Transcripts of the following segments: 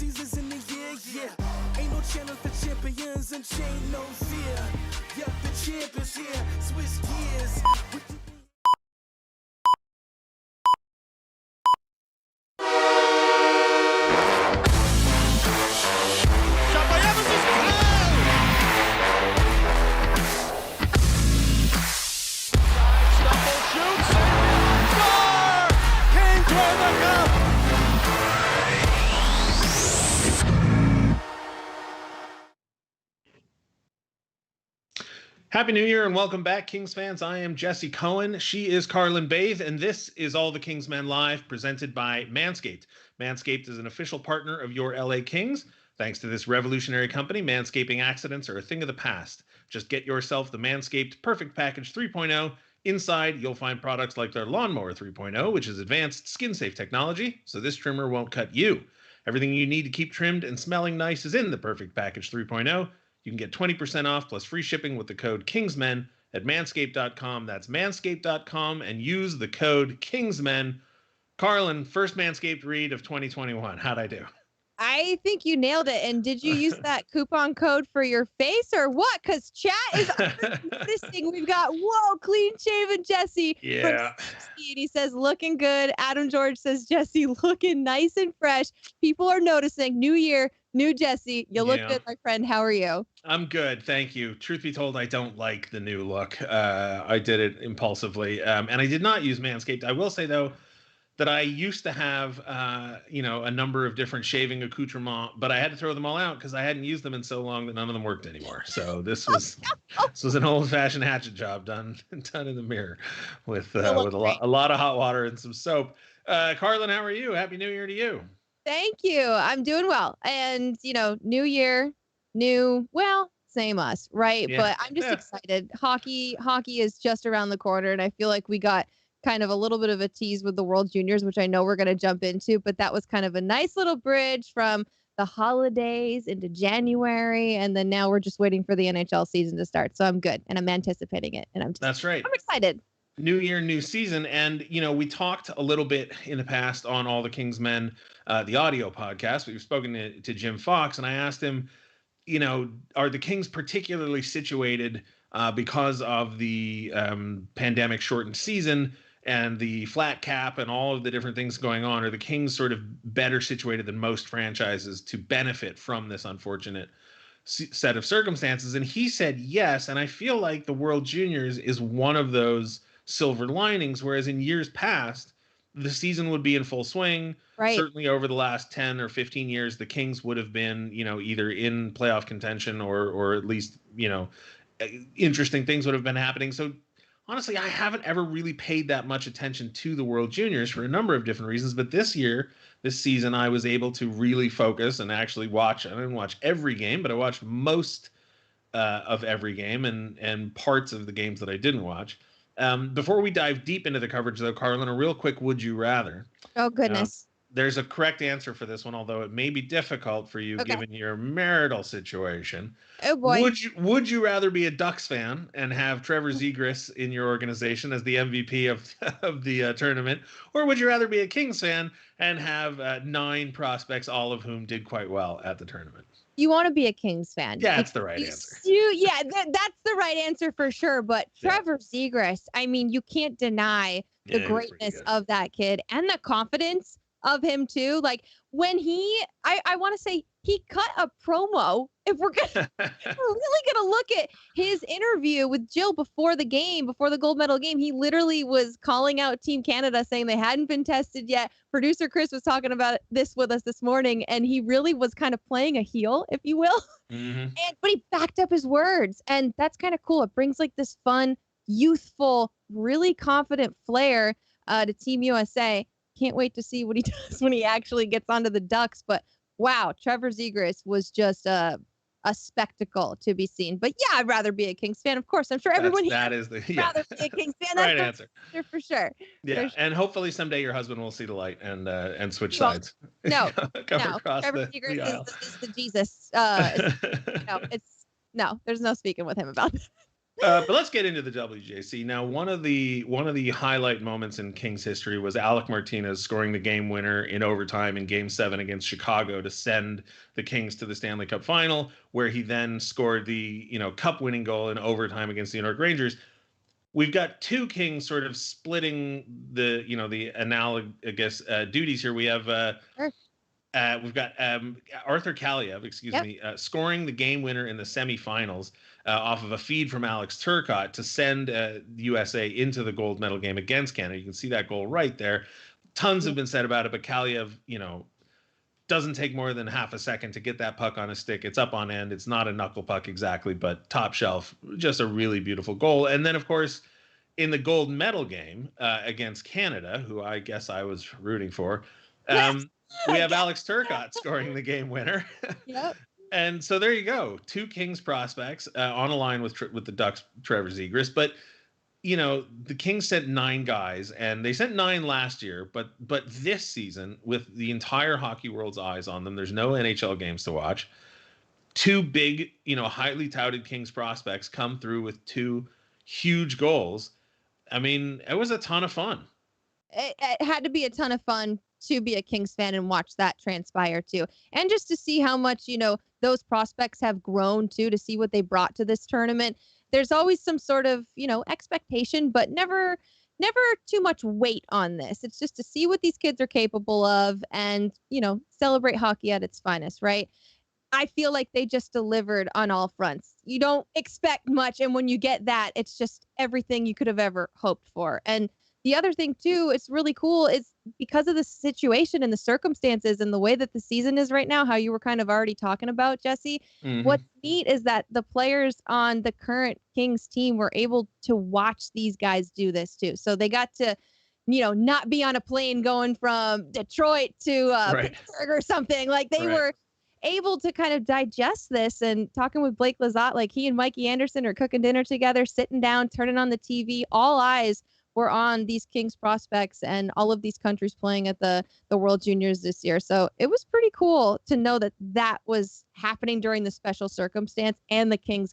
seasons in the year, yeah. Ain't no channel for champions and chain no fear. Yup, the champ is here. Switch gears. Happy New Year and welcome back, Kings fans. I am Jesse Cohen. She is Carlin Bathe, and this is All the Kingsmen Live, presented by Manscaped. Manscaped is an official partner of your LA Kings. Thanks to this revolutionary company, manscaping accidents are a thing of the past. Just get yourself the Manscaped Perfect Package 3.0. Inside, you'll find products like their Lawnmower 3.0, which is advanced skin-safe technology, so this trimmer won't cut you. Everything you need to keep trimmed and smelling nice is in the Perfect Package 3.0. You can get 20% off plus free shipping with the code KINGSMEN at manscaped.com. That's manscaped.com, and use the code KINGSMEN. Carlin, first Manscaped read of 2021. How'd I do? I think you nailed it. And did you use that coupon code for your face or what? Because chat is noticing. We've got, whoa, clean shaven Jesse. Yeah. From 60, and he says, looking good. Adam George says, Jesse, looking nice and fresh. People are noticing. New year, new Jesse. You look good, my friend. How are you? I'm good. Thank you. Truth be told, I don't like the new look. I did it impulsively. And I did not use Manscaped. I will say, though, that I used to have, a number of different shaving accoutrements, but I had to throw them all out because I hadn't used them in so long that none of them worked anymore. So this was an old-fashioned hatchet job done in the mirror with a lot of hot water and some soap. Carlin, how are you? Happy New Year to you. Thank you. I'm doing well. And, new year, same us, right? Yeah. But I'm just excited. Hockey is just around the corner, and I feel like we got kind of a little bit of a tease with the World Juniors, which I know we're going to jump into, but that was kind of a nice little bridge from the holidays into January, and then now we're just waiting for the NHL season to start. So I'm good, and I'm anticipating it, and That's right. I'm excited. New year, new season. And, we talked a little bit in the past on All the Kingsmen, the audio podcast. We've spoken to Jim Fox, and I asked him, are the Kings particularly situated because of the pandemic shortened season and the flat cap and all of the different things going on? Are the Kings sort of better situated than most franchises to benefit from this unfortunate set of circumstances? And he said yes. And I feel like the World Juniors is one of those silver linings, whereas in years past, the season would be in full swing. Right. Certainly over the last 10 or 15 years, the Kings would have been, either in playoff contention or at least, interesting things would have been happening. So honestly, I haven't ever really paid that much attention to the World Juniors for a number of different reasons. But this season, I was able to really focus and actually watch. I didn't watch every game, but I watched most of every game and parts of the games that I didn't watch. Before we dive deep into the coverage, though, Carlin, a real quick would you rather? Oh, goodness. There's a correct answer for this one, although it may be difficult for you given your marital situation. Oh, boy. Would you rather be a Ducks fan and have Trevor Zegras in your organization as the MVP of the tournament, or would you rather be a Kings fan and have 9 prospects, all of whom did quite well at the tournament? You want to be a Kings fan. Yeah, that's the right answer. That's the right answer for sure. But Trevor Zegras, I mean, you can't deny the greatness of that kid and the confidence of him too. Like when I want to say he cut a promo. If we're really gonna look at his interview with Jill before the gold medal game, he literally was calling out Team Canada, saying they hadn't been tested yet. Producer Chris was talking about this with us this morning, and he really was kind of playing a heel, if you will. Mm-hmm. But he backed up his words, and that's kind of cool. It brings like this fun, youthful, really confident flair to Team USA. Can't wait to see what he does when he actually gets onto the Ducks. But wow, Trevor Zegras was just a spectacle to be seen. But yeah, I'd rather be a Kings fan. Of course, I'm sure everyone here rather be a Kings fan. Right answer. For sure. Yeah, and hopefully someday your husband will see the light and switch sides. No, Trevor Zegras is the Jesus. There's no speaking with him about that. But let's get into the WJC now. One of the highlight moments in Kings history was Alec Martinez scoring the game winner in overtime in Game 7 against Chicago to send the Kings to the Stanley Cup Final, where he then scored the cup-winning goal in overtime against the New York Rangers. We've got two Kings sort of splitting the analogous duties here. We have Sure. we've got Arthur Kaliev, scoring the game winner in the semifinals off of a feed from Alex Turcotte to send the USA into the gold medal game against Canada. You can see that goal right there. Tons have been said about it, but Kaliev, doesn't take more than half a second to get that puck on a stick. It's up on end. It's not a knuckle puck exactly, but top shelf. Just a really beautiful goal. And then, of course, in the gold medal game against Canada, who I guess I was rooting for, we have Alex Turcotte scoring the game winner. Yep. And so there you go. Two Kings prospects on a line with the Ducks' Trevor Zegras. But, the Kings sent 9 guys, and they sent 9 last year. But this season, with the entire hockey world's eyes on them, there's no NHL games to watch. 2 big, highly touted Kings prospects come through with 2 huge goals. I mean, it was a ton of fun. It had to be a ton of fun to be a Kings fan and watch that transpire too. And just to see how much, those prospects have grown too, to see what they brought to this tournament. There's always some sort of, expectation, but never too much weight on this. It's just to see what these kids are capable of and, celebrate hockey at its finest, right? I feel like they just delivered on all fronts. You don't expect much. And when you get that, it's just everything you could have ever hoped for. And the other thing too, it's really cool, is because of the situation and the circumstances and the way that the season is right now, how you were kind of already talking about, Jesse. Mm-hmm. What's neat is that the players on the current Kings team were able to watch these guys do this too. So they got to, not be on a plane going from Detroit to Pittsburgh or something. Like they were able to kind of digest this. And talking with Blake Lizotte, like he and Mikey Anderson are cooking dinner together, sitting down, turning on the TV, all eyes were on these Kings prospects and all of these countries playing at the World Juniors this year. So it was pretty cool to know that was happening during the special circumstance, and the Kings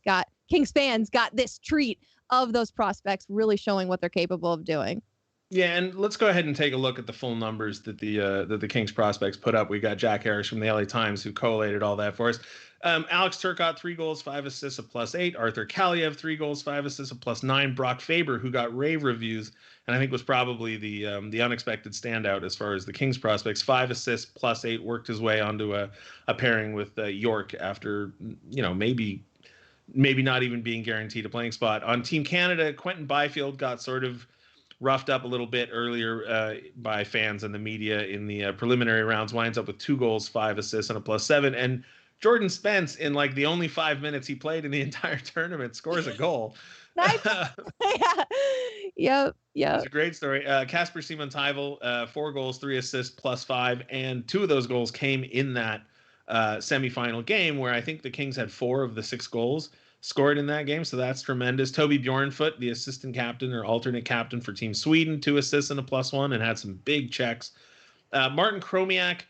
fans got this treat of those prospects really showing what they're capable of doing. Yeah, and let's go ahead and take a look at the full numbers that the Kings prospects put up. We got Jack Harris from the LA Times who collated all that for us. Alex Turcotte, 3 goals, 5 assists, a +8. Arthur Kaliev, 3 goals, 5 assists, a +9. Brock Faber, who got rave reviews and I think was probably the unexpected standout as far as the Kings prospects, 5 assists, +8, worked his way onto a pairing with York after maybe not even being guaranteed a playing spot. On Team Canada, Quentin Byfield got sort of roughed up a little bit earlier by fans and the media in the preliminary rounds, winds up with 2 goals, 5 assists, and a +7. And Jordan Spence, in like the only 5 minutes he played in the entire tournament, scores a goal. Nice. Yep. It's a great story. Casper Simon-Tyvel, 4 goals, 3 assists, +5, and 2 of those goals came in that semifinal game where I think the Kings had 4 of the 6 goals scored in that game, so that's tremendous. Toby Bjornfoot, the assistant captain or alternate captain for Team Sweden, 2 assists and a +1, and had some big checks. Martin Kromiak,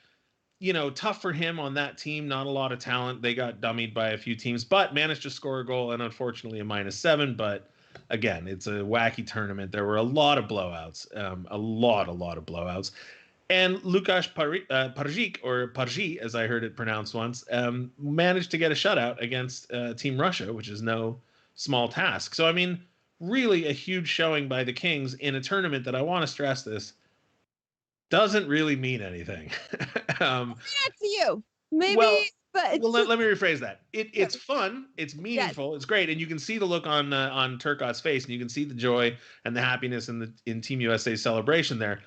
tough for him on that team. Not a lot of talent. They got dummied by a few teams, but managed to score a goal and unfortunately a -7. But again, it's a wacky tournament. There were a lot of blowouts, a lot of blowouts. And Lukasz Parzik, or Parji, as I heard it pronounced once, managed to get a shutout against Team Russia, which is no small task. So, I mean, really a huge showing by the Kings in a tournament that, I want to stress this, doesn't really mean anything. To you, maybe. Well, but let me rephrase that. It's fun, it's meaningful, It's great, and you can see the look on Turcotte's face, and you can see the joy and the happiness in Team USA's celebration there,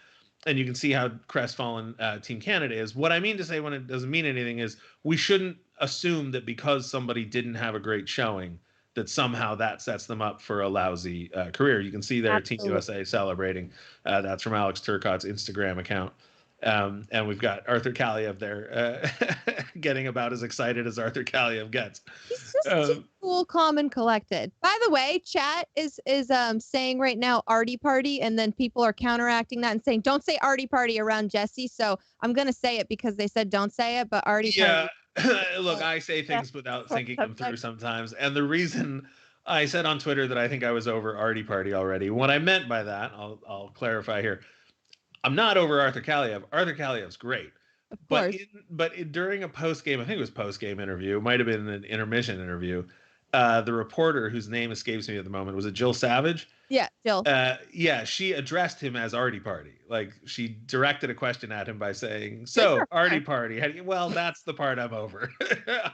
and you can see how crestfallen Team Canada is. What I mean to say when it doesn't mean anything is we shouldn't assume that because somebody didn't have a great showing that somehow that sets them up for a lousy career. You can see there Team USA celebrating. That's from Alex Turcotte's Instagram account. And we've got Arthur Kaliev there getting about as excited as Arthur Kaliev gets. He's just too cool, calm, and collected. By the way, chat is saying right now Artie Party, and then people are counteracting that and saying don't say Artie Party around Jesse. So I'm gonna say it because they said don't say it, but Artie Party. Look, I say things without thinking them through sometimes, and the reason I said on Twitter that I think I was over Artie Party already. What I meant by that, I'll clarify here. I'm not over Arthur Kaliev. Arthur Kaliev's great. Of But course. during a post game, I think it was post game interview, it might have been an intermission interview. The reporter, whose name escapes me at the moment, was it Jill Savage? Yeah, Jill. Yeah, she addressed him as Artie Party. Like she directed a question at him by saying, Good "So for Artie her. Party, how do you-" well, that's the part I'm over.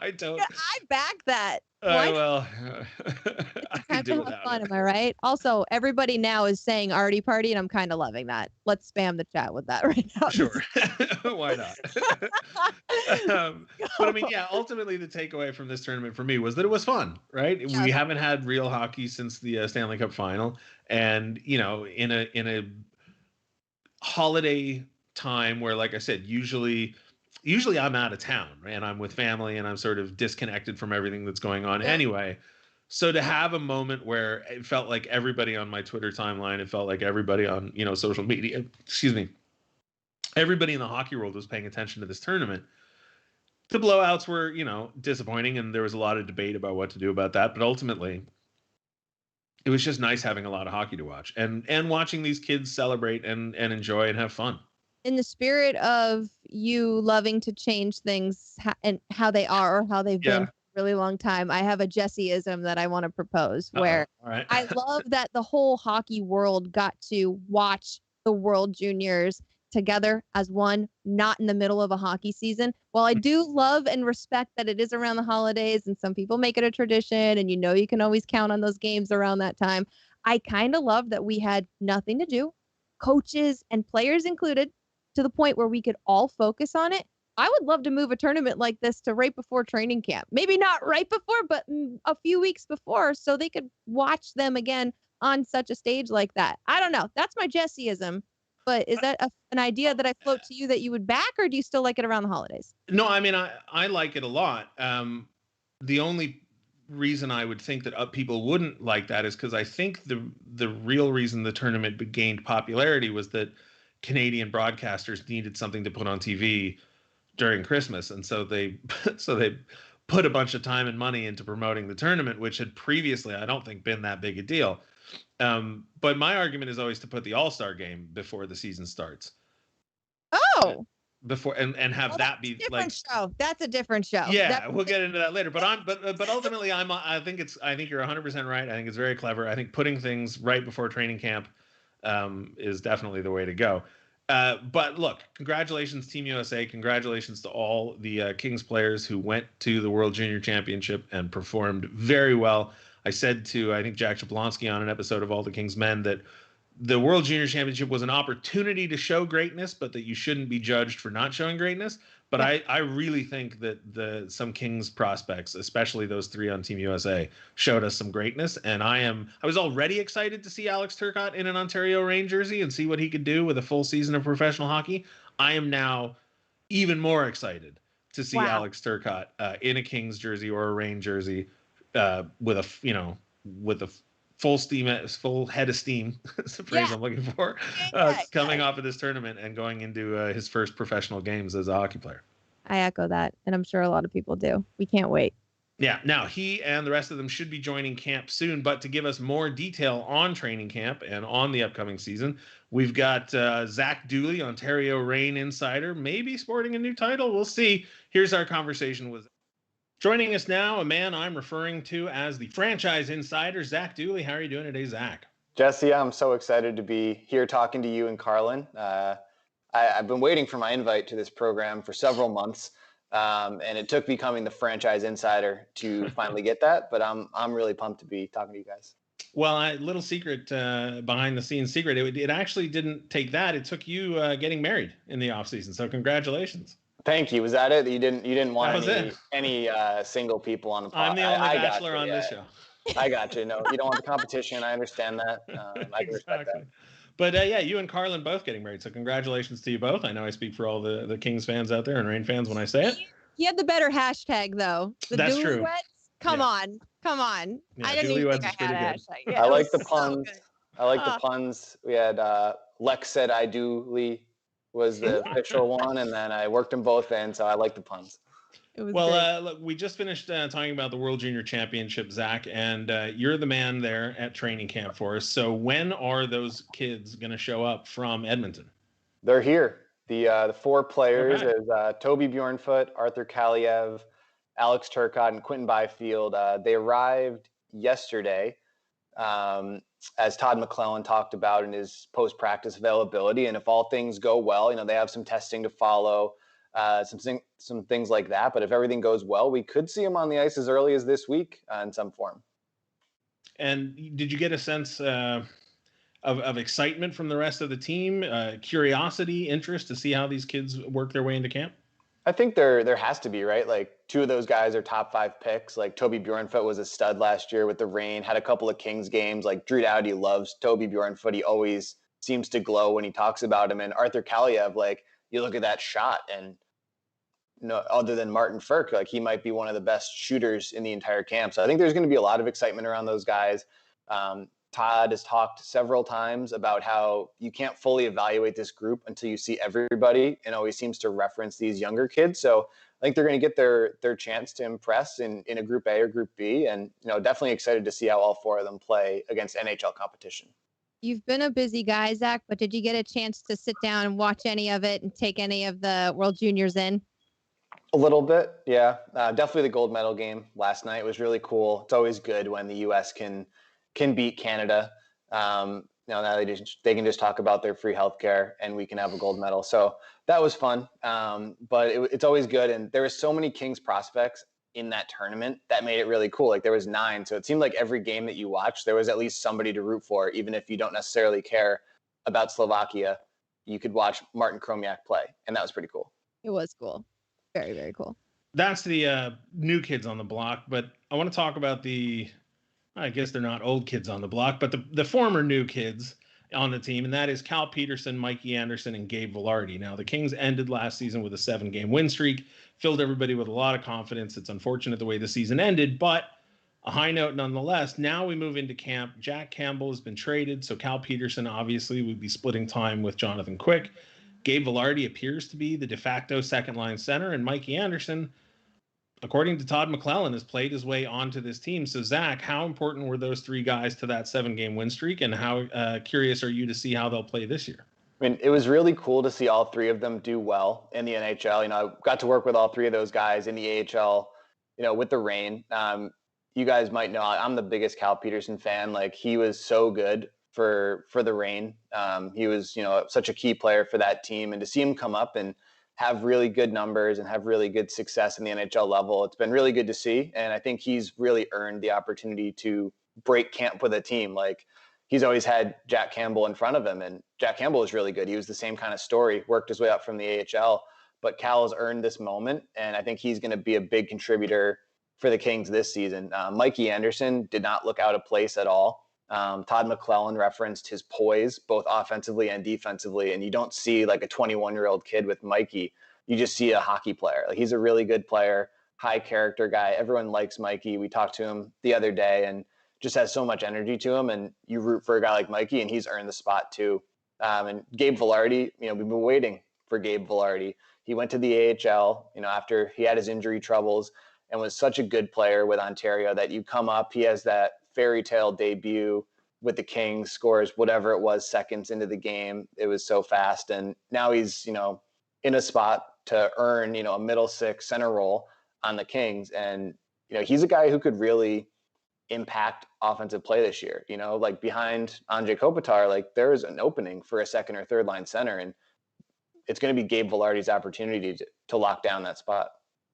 I don't. Yeah, I back that. Why not? Well, I Time could do to have without fun, it. am I right? Also, everybody now is saying Artie Party, and I'm kind of loving that. Let's spam the chat with that right now. Sure, why not? But I mean, yeah, ultimately the takeaway from this tournament for me was that it was fun, right? Yeah. We haven't had real hockey since the Stanley Cup final, and you know, in a holiday time where, like I said, usually I'm out of town, right? And I'm with family and I'm sort of disconnected from everything that's going on anyway. So to have a moment where it felt like everybody on my Twitter timeline, it felt like everybody on, you know, social media, excuse me, everybody in the hockey world was paying attention to this tournament. The blowouts were, you know, disappointing, and there was a lot of debate about what to do about that. But ultimately, it was just nice having a lot of hockey to watch and watching these kids celebrate and enjoy and have fun. In the spirit of you loving to change things and how they are or how they've been for a really long time, I have a Jesseism that I want to propose where All right. I love that the whole hockey world got to watch the World Juniors together as one, not in the middle of a hockey season. While I do love and respect that it is around the holidays and some people make it a tradition and you know you can always count on those games around that time, I kind of love that we had nothing to do, coaches and players included, to the point where we could all focus on it. I would love to move a tournament like this to right before training camp. Maybe not right before, but a few weeks before, so they could watch them again on such a stage like that. I don't know. That's my Jesseism. But is that an idea that I float to you that you would back, or do you still like it around the holidays? No, I mean, I like it a lot. The only reason I would think that people wouldn't like that is because I think the real reason the tournament gained popularity was that Canadian broadcasters needed something to put on TV during Christmas, and so they put a bunch of time and money into promoting the tournament, which had previously, I don't think, been that big a deal. But my argument is always to put the All-Star game before the season starts. Oh, before and have that be like show. That's a different show. Yeah, we'll get into that later. But ultimately, I think you're 100% right. I think it's very clever. I think putting things right before training camp is definitely the way to go. But look, congratulations, Team USA. Congratulations to all the Kings players who went to the World Junior Championship and performed very well. I said to, I think, Jack Jablonski on an episode of All the Kings Men that the World Junior Championship was an opportunity to show greatness, but that you shouldn't be judged for not showing greatness. But yeah. I really think that some Kings prospects, especially those three on Team USA, showed us some greatness. And I was already excited to see Alex Turcotte in an Ontario Reign jersey and see what he could do with a full season of professional hockey. I am now even more excited to see Alex Turcotte in a Kings jersey or a Reign jersey with a full head of steam. That's the phrase I'm looking for. Coming off of this tournament and going into his first professional games as a hockey player. I echo that, and I'm sure a lot of people do. We can't wait. Yeah, now he and the rest of them should be joining camp soon, but to give us more detail on training camp and on the upcoming season, we've got Zach Dooley, Ontario Reign insider, maybe sporting a new title. We'll see. Here's our conversation with joining us now, a man I'm referring to as the franchise insider, Zach Dooley. How are you doing today, Zach? Jesse, I'm so excited to be here talking to you and Carlin. I've been waiting for my invite to this program for several months, and it took becoming the franchise insider to finally get that. But I'm really pumped to be talking to you guys. Well, little secret, behind the scenes secret, it actually didn't take that. It took you getting married in the off season. So congratulations. Thank you. Was that it? You didn't want any single people on the pod? I'm the only bachelor on this show. I got you. No, you don't want the competition. I understand that. I can respect that. But yeah, you and Carlin both getting married. So congratulations to you both. I know I speak for all the Kings fans out there and Reign fans when I say it. He had the better hashtag though. That's Dooley true. Weds? Come on. Yeah, I didn't Dooley even think I had a hashtag. Yeah, I like the puns. The puns. We had Lex said I Dooley was the official one, and then I worked them both in, so I like the puns. It was Well, great. look, we just finished talking about the World Junior Championship, Zach, and you're the man there at training camp for us. So when are those kids going to show up from Edmonton? They're here. The four players Okay. is Toby Bjornfoot, Arthur Kaliev, Alex Turcotte, and Quentin Byfield. They arrived yesterday, as Todd McClellan talked about in his post-practice availability. And if all things go well, they have some testing to follow, some things like that. But if everything goes well, we could see them on the ice as early as this week in some form. And did you get a sense of excitement from the rest of the team, curiosity, interest to see how these kids work their way into camp? I think there has to be, right? Like two of those guys are top 5 picks. Like Toby Bjornfoot was a stud last year with the Reign, had a couple of Kings games. Like Drew Doughty loves Toby Bjornfoot. He always seems to glow when he talks about him. And Arthur Kaliev, like you look at that shot and no, other than Martin Firk, like he might be one of the best shooters in the entire camp. So I think there's going to be a lot of excitement around those guys. Todd has talked several times about how you can't fully evaluate this group until you see everybody, and always seems to reference these younger kids. So I think they're going to get their chance to impress in a Group A or Group B, and definitely excited to see how all 4 of them play against NHL competition. You've been a busy guy, Zach, but did you get a chance to sit down and watch any of it and take any of the World Juniors in? A little bit, yeah. Definitely the gold medal game last night was really cool. It's always good when the U.S. can beat Canada. Now they can just talk about their free healthcare and we can have a gold medal. So that was fun. But it's always good. And there were so many Kings prospects in that tournament that made it really cool. Like there was 9. So it seemed like every game that you watched, there was at least somebody to root for, even if you don't necessarily care about Slovakia. You could watch Martin Kromiak play. And that was pretty cool. It was cool. Very, very cool. That's the new kids on the block. But I want to talk about I guess they're not old kids on the block, but the former new kids on the team, and that is Cal Peterson, Mikey Anderson, and Gabe Vilardi. Now, the Kings ended last season with a 7-game win streak, filled everybody with a lot of confidence. It's unfortunate the way the season ended, but a high note nonetheless. Now we move into camp. Jack Campbell has been traded, so Cal Peterson obviously would be splitting time with Jonathan Quick. Gabe Vilardi appears to be the de facto second-line center, and Mikey Anderson, according to Todd McClellan, has played his way onto this team. So, Zach, how important were those 3 guys to that 7-game win streak, and how curious are you to see how they'll play this year? I mean, it was really cool to see all 3 of them do well in the NHL. I got to work with all 3 of those guys in the AHL, with the Reign. You guys might know I'm the biggest Cal Peterson fan. Like, he was so good for the Reign. He was, such a key player for that team. And to see him come up and have really good numbers and have really good success in the NHL level, it's been really good to see. And I think he's really earned the opportunity to break camp with a team. Like, he's always had Jack Campbell in front of him, and Jack Campbell was really good. He was the same kind of story, worked his way up from the AHL, but Cal has earned this moment, and I think he's going to be a big contributor for the Kings this season. Mikey Anderson did not look out of place at all. Todd McClellan referenced his poise, both offensively and defensively, and you don't see like a 21-year-old kid with Mikey. You just see a hockey player. Like, he's a really good player, high character guy. Everyone likes Mikey. We talked to him the other day, and just has so much energy to him, and you root for a guy like Mikey, and he's earned the spot too. And Gabe Vilardi, we've been waiting for Gabe Vilardi. He went to the AHL, after he had his injury troubles, and was such a good player with Ontario that you come up, he has that fairy tale debut with the Kings, scores whatever it was seconds into the game. It was so fast. And now he's, in a spot to earn, a middle 6 center role on the Kings. And, he's a guy who could really impact offensive play this year. Like behind Andrei Kopitar, like there is an opening for a second or third line center, and it's going to be Gabe Vilardi's opportunity to lock down that spot.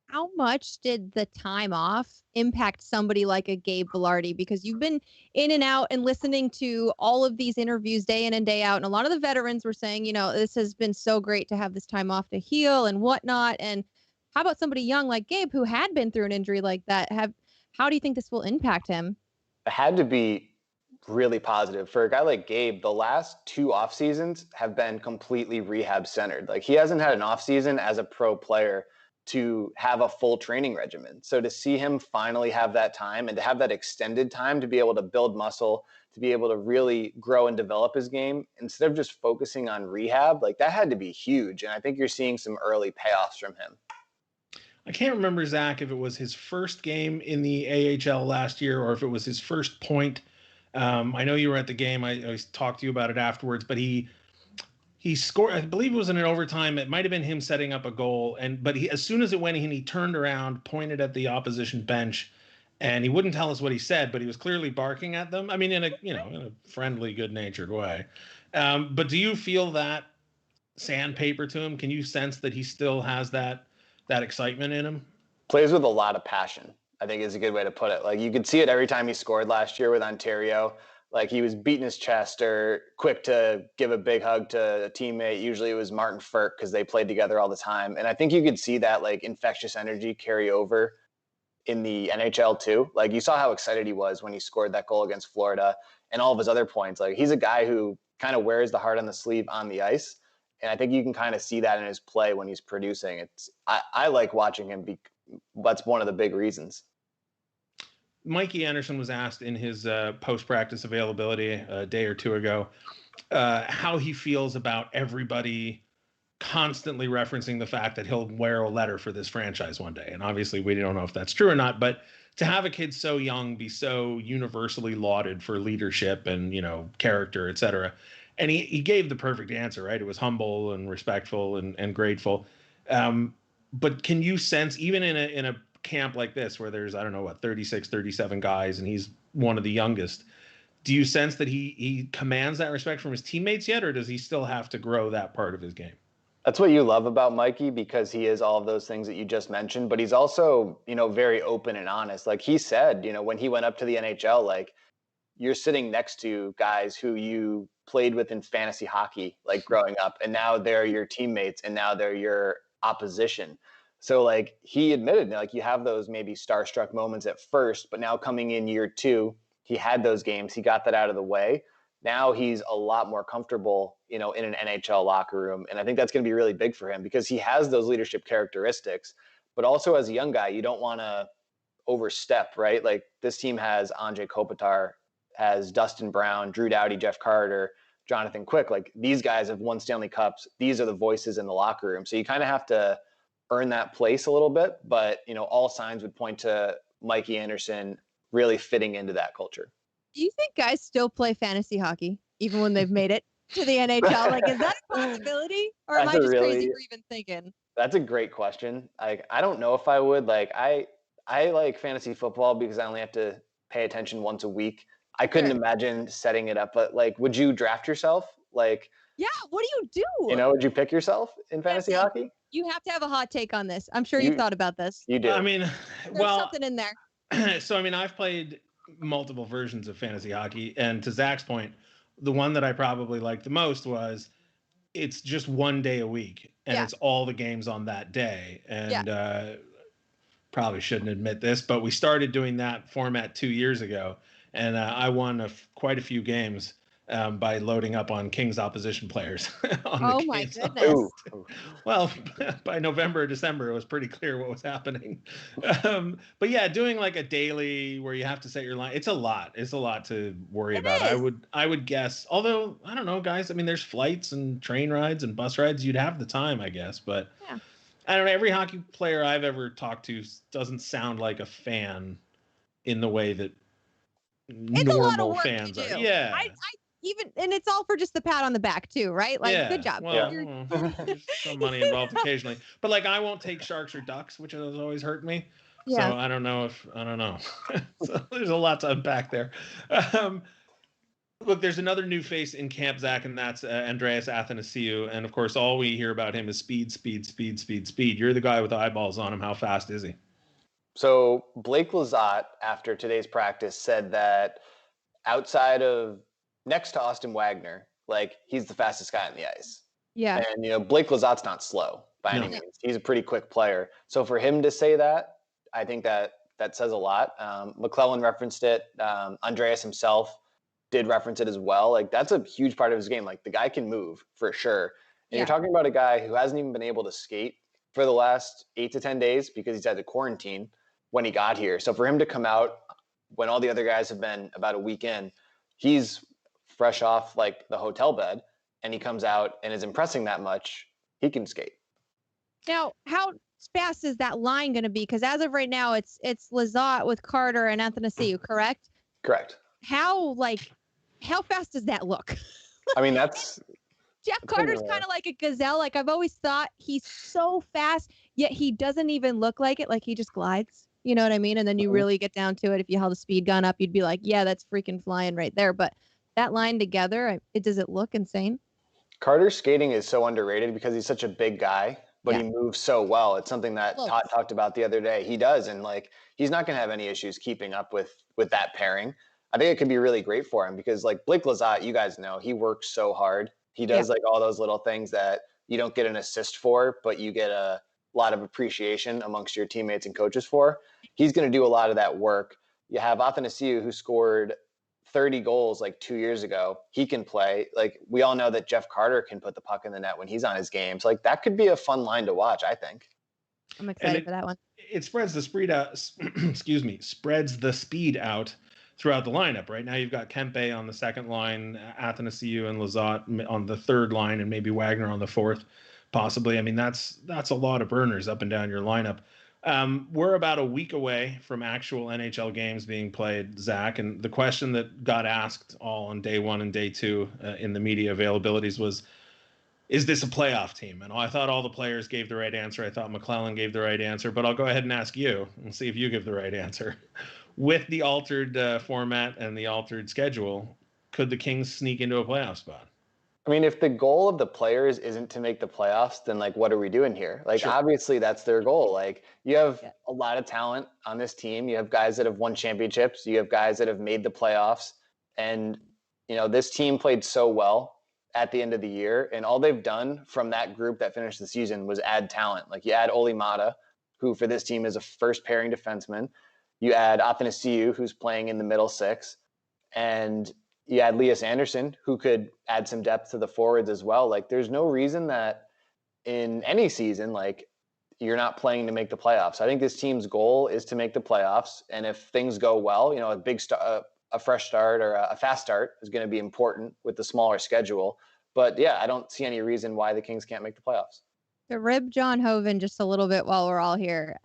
How much did the time off impact somebody like a Gabe Vilardi? Because you've been in and out and listening to all of these interviews day in and day out. And a lot of the veterans were saying, this has been so great to have this time off to heal and whatnot. And how about somebody young like Gabe who had been through an injury like that? How do you think this will impact him? It had to be really positive. For a guy like Gabe, the last 2 off seasons have been completely rehab centered. Like, he hasn't had an off season as a pro player to have a full training regimen. So to see him finally have that time, and to have that extended time to be able to build muscle, to be able to really grow and develop his game instead of just focusing on rehab, like that had to be huge. And I think you're seeing some early payoffs from him. I can't remember, Zach, if it was his first game in the AHL last year or if it was his first point. I know you were at the game. I talked to you about it afterwards, but he scored. I believe it was in an overtime. It might have been him setting up a goal, but as soon as it went in, he turned around, pointed at the opposition bench, and he wouldn't tell us what he said, but he was clearly barking at them. I mean, in a friendly, good-natured way. But do you feel that sandpaper to him? Can you sense that he still has that excitement in him? Plays with a lot of passion, I think is a good way to put it. Like you could see it every time he scored last year with Ontario. Like he was beating his chest or quick to give a big hug to a teammate. Usually it was Martin Furk because they played together all the time. And I think you could see that like infectious energy carry over in the NHL too. Like you saw how excited he was when he scored that goal against Florida and all of his other points. Like he's a guy who kind of wears the heart on the sleeve on the ice. And I think you can kind of see that in his play when he's producing. I like watching him. That's one of the big reasons. Mikey Anderson was asked in his post-practice availability a day or two ago how he feels about everybody constantly referencing the fact that he'll wear a letter for this franchise one day. And obviously we don't know if that's true or not, but to have a kid so young be so universally lauded for leadership and, character, et cetera. And he gave the perfect answer, right? It was humble and respectful and grateful. But can you sense, even in a camp like this where there's, 36, 37 guys and he's one of the youngest, do you sense that he commands that respect from his teammates yet, or does he still have to grow that part of his game? That's what you love about Mikey, because he is all of those things that you just mentioned, but he's also, very open and honest. Like he said, when he went up to the NHL, like you're sitting next to guys who you played with in fantasy hockey, like growing up, and now they're your teammates and now they're your opposition. So like he admitted, like you have those maybe starstruck moments at first, but now coming in year 2, he had those games, he got that out of the way. Now he's a lot more comfortable, in an NHL locker room. And I think that's going to be really big for him because he has those leadership characteristics, but also as a young guy, you don't want to overstep, right? Like this team has Andrei Kopitar, has Dustin Brown, Drew Doughty, Jeff Carter, Jonathan Quick. Like these guys have won Stanley Cups. These are the voices in the locker room. So you kind of have to earn that place a little bit, but all signs would point to Mikey Anderson really fitting into that culture. Do you think guys still play fantasy hockey even when they've made it to the NHL? Like, is that a possibility, or am I just crazy for even thinking? That's a great question. Like, I don't know if I would. Like, I like fantasy football because I only have to pay attention once a week. I couldn't imagine setting it up, but like, would you draft yourself? Like, yeah, what do you do? Would you pick yourself in fantasy hockey? You have to have a hot take on this. I'm sure you've thought about this. You do. I mean, There's something in there. So, I've played multiple versions of fantasy hockey. And to Zach's point, the one that I probably liked the most was it's just one day a week and it's all the games on that day. And probably shouldn't admit this, but we started doing that format 2 years ago. And I won quite a few games by loading up on Kings opposition players. Oh my goodness. Well, by November or December, it was pretty clear what was happening. But yeah, doing like a daily where you have to set your line, it's a lot. It's a lot to worry about. I would guess, although I don't know, guys, there's flights and train rides and bus rides. You'd have the time, I guess, but I don't know. Every hockey player I've ever talked to doesn't sound like a fan in the way that normal fans are. Yeah. And it's all for just the pat on the back too, right? Like, good job. Well, there's some money involved occasionally, but like I won't take Sharks or Ducks, which has always hurt me. Yeah. So I don't know. So there's a lot to unpack there. Look, there's another new face in camp, Zach, and that's Andreas Athanasiou. And of course, all we hear about him is speed. You're the guy with eyeballs on him. How fast is he? So Blake Lizotte, after today's practice, said that outside of next to Austin Wagner, like he's the fastest guy on the ice. Yeah. And, Blake Lizotte's not slow by any means. He's a pretty quick player. So for him to say that, I think that says a lot. McClellan referenced it. Andreas himself did reference it as well. Like that's a huge part of his game. Like the guy can move for sure. And you're talking about a guy who hasn't even been able to skate for the last 8 to 10 days because he's had to quarantine when he got here. So for him to come out when all the other guys have been about a week in, he's fresh off like the hotel bed and he comes out and is impressing that much, he can skate. Now, fast is that line going to be? Because as of right now, it's Lizotte with Carter and Athanasiou, correct? Correct. How fast does that look? I mean, that's Jeff Carter's kind of like a gazelle. Like I've always thought he's so fast, yet he doesn't even look like it. Like he just glides. You know what I mean? And then you really get down to it. If you held a speed gun up, you'd be like, yeah, that's freaking flying right there. But that line together, does it look insane? Carter's skating is so underrated because he's such a big guy, but he moves so well. It's something that Todd talked about the other day. He does, and like he's not going to have any issues keeping up with that pairing. I think it could be really great for him because like Blake Lizotte, you guys know, he works so hard. He does like all those little things that you don't get an assist for, but you get a lot of appreciation amongst your teammates and coaches for. He's going to do a lot of that work. You have Athanasiou, who scored 30 goals like 2 years ago. He can play. Like we all know that Jeff Carter can put the puck in the net when he's on his game. So like that could be a fun line to watch, I think. I'm excited for that one. It spreads the speed out. Spreads the speed out throughout the lineup. Right now, you've got Kempe on the second line, Athanasiou and Lizotte on the third line, and maybe Wagner on the fourth, possibly. I mean, that's a lot of burners up and down your lineup. We're about a week away from actual NHL games being played, Zach, and the question that got asked all on day one and day two in the media availabilities was, is this a playoff team? And I thought all the players gave the right answer. I thought McClellan gave the right answer, but I'll go ahead and ask you and see if you give the right answer. With the altered format and the altered schedule, could the Kings sneak into a playoff spot? I mean, if the goal of the players isn't to make the playoffs, then like, what are we doing here? Like, obviously that's their goal. Like you have a lot of talent on this team. You have guys that have won championships. You have guys that have made the playoffs. And, you know, this team played so well at the end of the year. And all they've done from that group that finished the season was add talent. Like you add Olli Mata, who for this team is a first pairing defenseman. You add Athanasiou, who's playing in the middle six. And you add Elias Anderson, who could add some depth to the forwards as well. Like there's no reason that in any season, like you're not playing to make the playoffs. I think this team's goal is to make the playoffs. And if things go well, you know, a fresh start or a fast start is going to be important with the smaller schedule. But yeah, I don't see any reason why the Kings can't make the playoffs. To rib John Hoven just a little bit while we're all here.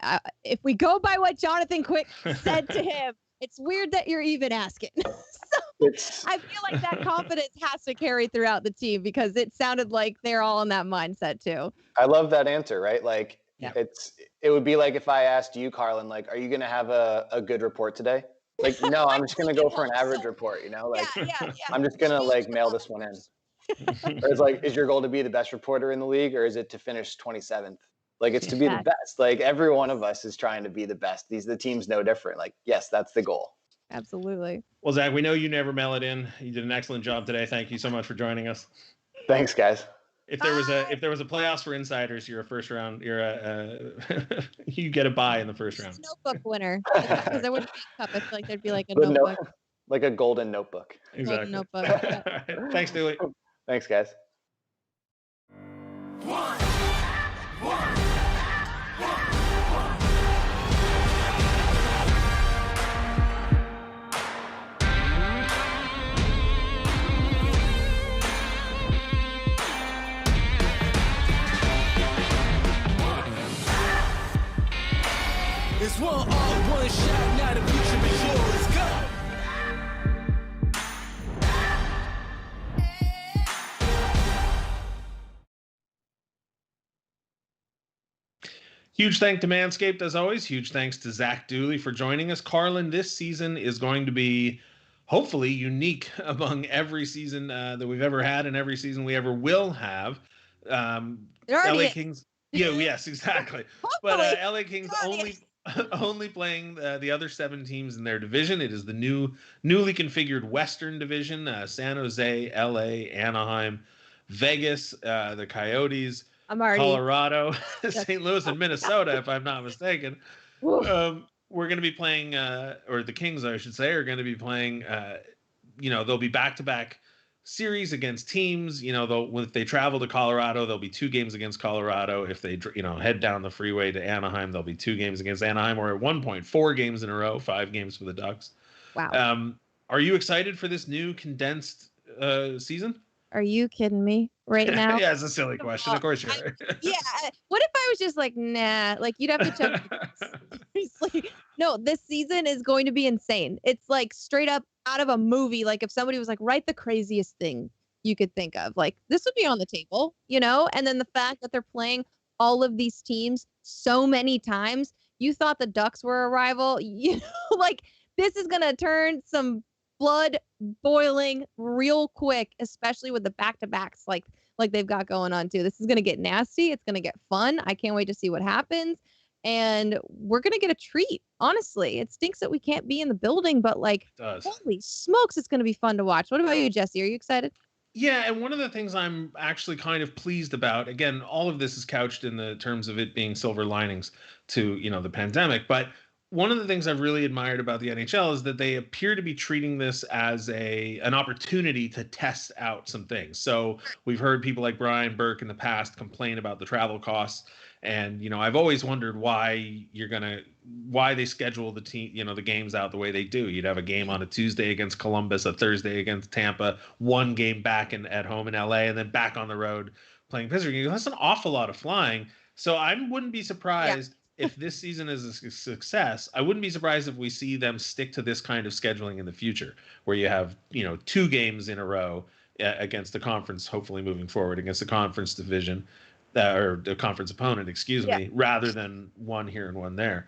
If we go by what Jonathan Quick said to him, it's weird that you're even asking. I feel like that confidence has to carry throughout the team because it sounded like they're all in that mindset too. I love that answer, right? Like it would be like if I asked you, Carlin, like, are you going to have a good report today? Like, no, I'm just going to go for an average report, you know, like I'm just going to like mail this one in. Or it's like, is your goal to be the best reporter in the league or is it to finish 27th? Like it's to be the best. Like every one of us is trying to be the best. The team's no different. Like, yes, that's the goal. Absolutely. Well, Zach, we know you never mail it in. You did an excellent job today. Thank you so much for joining us. Thanks, guys. If there was a playoffs for insiders, you're a first round. You get a bye in the first round. Notebook winner, because there wouldn't be a cup. I feel like there'd be like a notebook, like a golden notebook. Exactly. Golden notebook. Right. Thanks, Dooley. Thanks, guys. It's one all, one shot, now the future is yours. Go! Huge thanks to Manscaped, as always. Huge thanks to Zach Dooley for joining us. Carlin, this season is going to be hopefully unique among every season that we've ever had and every season we ever will have. LA Kings. Yeah, yes, exactly. But LA Kings only playing the other 7 teams in their division. It is the newly configured Western Division. San Jose, LA, Anaheim, Vegas, the Coyotes, Colorado, St. Louis, and Minnesota, if I'm not mistaken. We're going to be playing, or the Kings, I should say, are going to be playing, they'll be back-to-back series against teams. If they travel to Colorado, there'll be 2 games against Colorado. If they, head down the freeway to Anaheim, there'll be 2 games against Anaheim, or at one point, 4 games in a row, 5 games for the Ducks. Wow. Are you excited for this new condensed season? Are you kidding me right now? Yeah, it's a silly question. Of course you I, are. yeah. What if I was just like, nah? Like you'd have to check. Seriously, no. This season is going to be insane. It's like straight up out of a movie. Like if somebody was like, write the craziest thing you could think of, like this would be on the table, you know. And then the fact that they're playing all of these teams so many times. You thought the Ducks were a rival, you know, like this is gonna turn some blood boiling real quick, especially with the back-to-backs like they've got going on too. This is going to get nasty. It's going to get fun. I can't wait to see what happens. And we're going to get a treat. Honestly, it stinks that we can't be in the building, but like, holy smokes, it's going to be fun to watch. What about you, Jesse? Are you excited? Yeah, and one of the things I'm actually kind of pleased about, again, all of this is couched in the terms of it being silver linings to, the pandemic, but one of the things I've really admired about the NHL is that they appear to be treating this as an opportunity to test out some things. So we've heard people like Brian Burke in the past complain about the travel costs. And, I've always wondered why they schedule the team, the games out the way they do. You'd have a game on a Tuesday against Columbus, a Thursday against Tampa, one game back at home in LA, and then back on the road playing Pittsburgh. That's an awful lot of flying. So I wouldn't be surprised if this season is a success. I wouldn't be surprised if we see them stick to this kind of scheduling in the future, where you have, 2 games in a row against the conference, hopefully moving forward against the conference division. Or the conference opponent, excuse me, rather than one here and one there.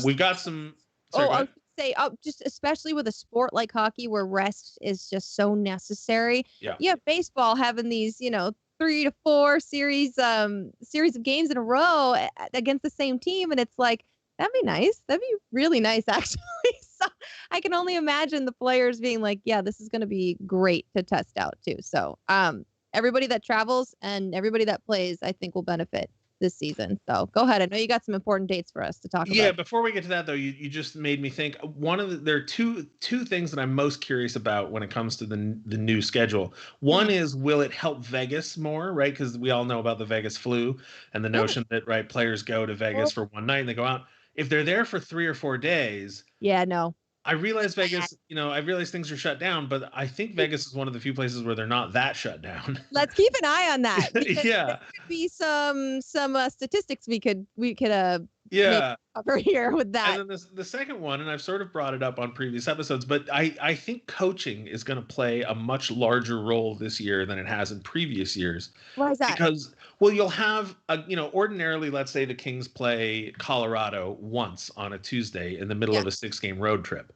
We've got some. Sorry, I was say, just especially with a sport like hockey, where rest is just so necessary. Yeah, baseball having these, 3 to 4 series of games in a row against the same team, and it's like that'd be nice. That'd be really nice, actually. So I can only imagine the players being like, yeah, this is going to be great to test out too. So, everybody that travels and everybody that plays, I think, will benefit this season. So go ahead. I know you got some important dates for us to talk about. Yeah, before we get to that, though, you just made me think. There are two things that I'm most curious about when it comes to the new schedule. One is, will it help Vegas more, right? Because we all know about the Vegas flu and the notion that, right, players go to Vegas for one night and they go out. If they're there for 3 or 4 days. Yeah, no. I realize Vegas, I realize things are shut down, but I think Vegas is one of the few places where they're not that shut down. Let's keep an eye on that. Yeah. There could be some statistics we could yeah. cover here with that. And then the second one, and I've sort of brought it up on previous episodes, but I think coaching is going to play a much larger role this year than it has in previous years. Why is that? Because, well, you'll have, ordinarily, let's say the Kings play Colorado once on a Tuesday in the middle of a 6-game road trip.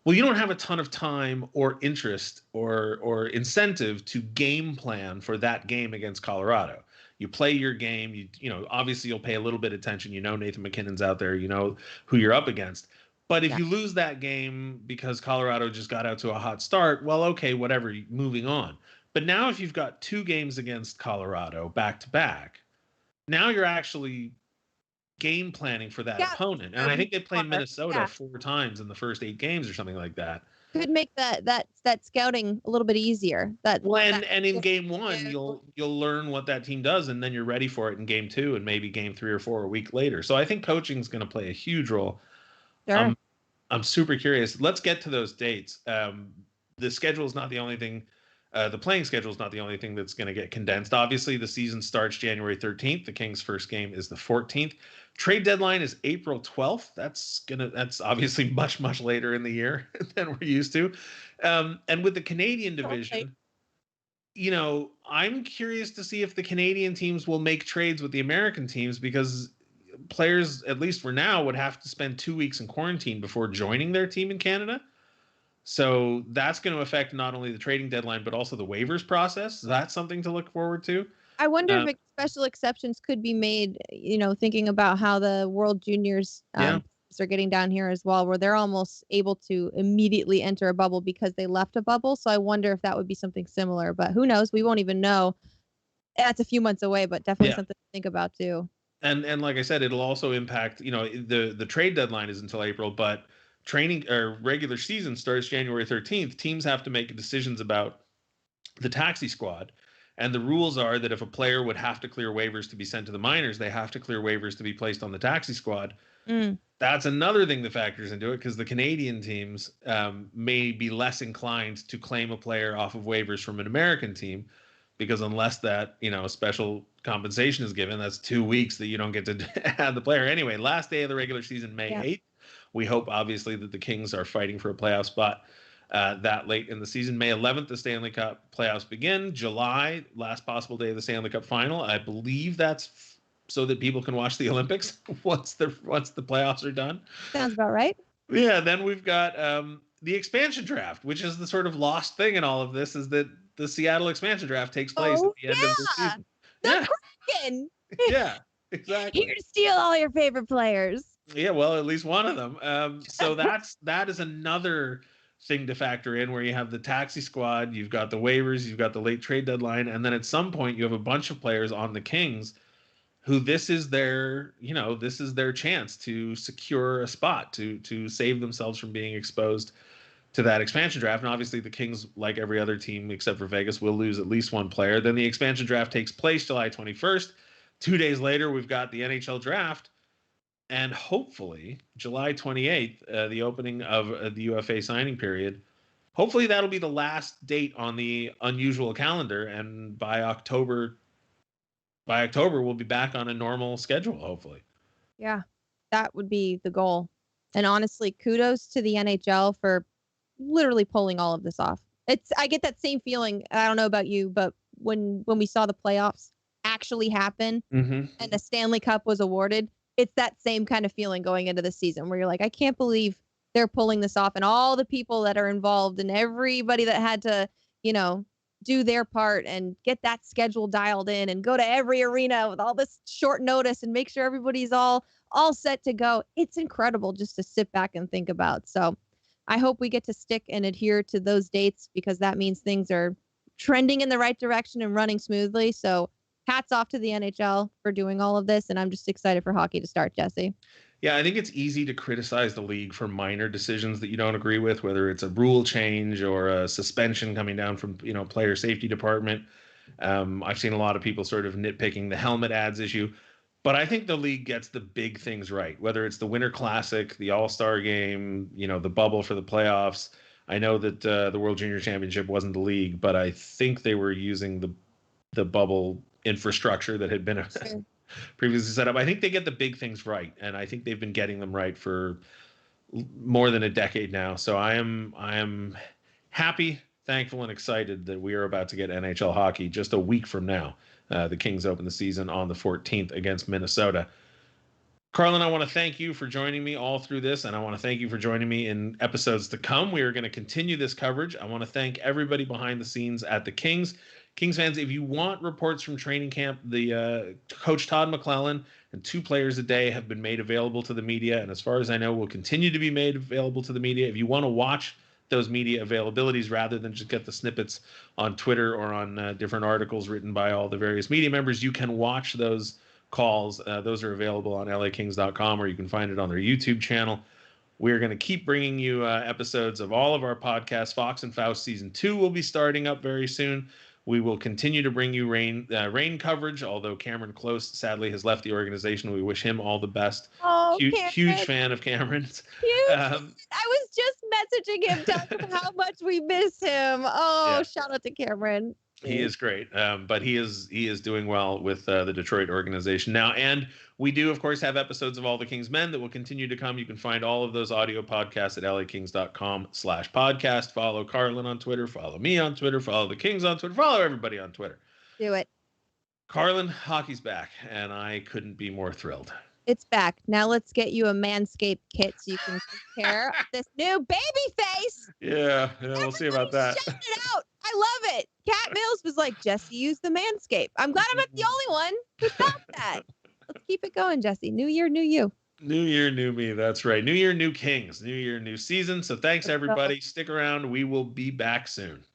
Well, you don't have a ton of time or interest or incentive to game plan for that game against Colorado. You play your game, obviously you'll pay a little bit of attention. Nathan McKinnon's out there, who you're up against. But if you lose that game because Colorado just got out to a hot start, well, okay, whatever, moving on. But now if you've got 2 games against Colorado back to back, now you're actually game planning for that opponent. And I think they played Minnesota 4 times in the first 8 games or something like that. Could make that scouting a little bit easier. And in game 1, you'll learn what that team does, and then you're ready for it in game 2 and maybe game 3 or 4 a week later. So I think coaching is going to play a huge role. Sure. I'm super curious. Let's get to those dates. The schedule is not the only thing. The playing schedule is not the only thing that's going to get condensed. Obviously, the season starts January 13th. The Kings' first game is the 14th. Trade deadline is April 12th. That's obviously much, much later in the year than we're used to. And with the Canadian division, I'm curious to see if the Canadian teams will make trades with the American teams, because players, at least for now, would have to spend 2 weeks in quarantine before joining their team in Canada. So that's going to affect not only the trading deadline, but also the waivers process. That's something to look forward to. I wonder if special exceptions could be made, thinking about how the World Juniors are getting down here as well, where they're almost able to immediately enter a bubble because they left a bubble. So I wonder if that would be something similar, but who knows? We won't even know. That's a few months away, but definitely something to think about too. And like I said, it'll also impact, the trade deadline is until April, but training or regular season starts January 13th. Teams have to make decisions about the taxi squad. And the rules are that if a player would have to clear waivers to be sent to the minors, they have to clear waivers to be placed on the taxi squad. that's another thing that factors into it, because the Canadian teams may be less inclined to claim a player off of waivers from an American team, because unless that, special compensation is given, that's 2 weeks that you don't get to add the player. Anyway, last day of the regular season, May 8th. We hope, obviously, that the Kings are fighting for a playoff spot that late in the season. May 11th, the Stanley Cup playoffs begin. July, last possible day of the Stanley Cup final. I believe that's so that people can watch the Olympics once the playoffs are done. Sounds about right. Yeah, then we've got the expansion draft, which is the sort of lost thing in all of this, is that the Seattle expansion draft takes place at the end of the season. The Kraken. Yeah, exactly. Here to steal all your favorite players. Yeah, well, at least one of them. So that is another thing to factor in, where you have the taxi squad, you've got the waivers, you've got the late trade deadline, and then at some point you have a bunch of players on the Kings who this is their chance to secure a spot, to save themselves from being exposed to that expansion draft. And obviously the Kings, like every other team except for Vegas, will lose at least one player. Then the expansion draft takes place July 21st. 2 days later, we've got the NHL draft. And hopefully July 28th, the opening of the UFA signing period, hopefully that'll be the last date on the unusual calendar. And by October, we'll be back on a normal schedule, hopefully. Yeah, that would be the goal. And honestly, kudos to the NHL for literally pulling all of this off. I get that same feeling. I don't know about you, but when we saw the playoffs actually happen and the Stanley Cup was awarded, it's that same kind of feeling going into the season where you're like, I can't believe they're pulling this off, and all the people that are involved and everybody that had to, do their part and get that schedule dialed in and go to every arena with all this short notice and make sure everybody's all set to go. It's incredible just to sit back and think about. So I hope we get to stick and adhere to those dates, because that means things are trending in the right direction and running smoothly. So hats off to the NHL for doing all of this. And I'm just excited for hockey to start, Jesse. Yeah, I think it's easy to criticize the league for minor decisions that you don't agree with, whether it's a rule change or a suspension coming down from, player safety department. I've seen a lot of people sort of nitpicking the helmet ads issue, but I think the league gets the big things right, whether it's the Winter Classic, the All-Star Game, the bubble for the playoffs. I know that the World Junior Championship wasn't the league, but I think they were using the bubble infrastructure that had been previously set up. I think they get the big things right, and I think they've been getting them right for more than a decade now. So I am happy, thankful, and excited that we are about to get NHL hockey just a week from now. The Kings open the season on the 14th against Minnesota. Carlin, I want to thank you for joining me all through this, and I want to thank you for joining me in episodes to come. We are going to continue this coverage. I want to thank everybody behind the scenes at the Kings. Kings fans, if you want reports from training camp, the coach Todd McClellan and 2 players a day have been made available to the media, and as far as I know, will continue to be made available to the media. If you want to watch those media availabilities rather than just get the snippets on Twitter or on different articles written by all the various media members, you can watch those calls. Those are available on lakings.com, or you can find it on their YouTube channel. We're going to keep bringing you episodes of all of our podcasts. Fox and Faust Season 2 will be starting up very soon. We will continue to bring you rain coverage, although Cameron Close sadly has left the organization. We wish him all the best. Oh, huge fan of Cameron's. I was just messaging him telling him how much we miss him. Oh, yeah. Shout out to Cameron. He is great, but he is doing well with the Detroit organization now. And we do, of course, have episodes of All the Kings Men that will continue to come. You can find all of those audio podcasts at lakings.com/podcast. Follow Carlin on Twitter. Follow me on Twitter. Follow the Kings on Twitter. Follow everybody on Twitter. Do it. Carlin, hockey's back, and I couldn't be more thrilled. It's back. Now let's get you a Manscaped kit so you can take care of this new baby face. Yeah, we'll see about that. Shout it out. I love it. Kat Mills was like, Jesse, use the Manscaped. I'm glad I'm not the only one who thought that. Let's keep it going, Jesse. New year, new you. New year, new me. That's right. New year, new Kings. New year, new season. So thanks, everybody. Stick around. We will be back soon.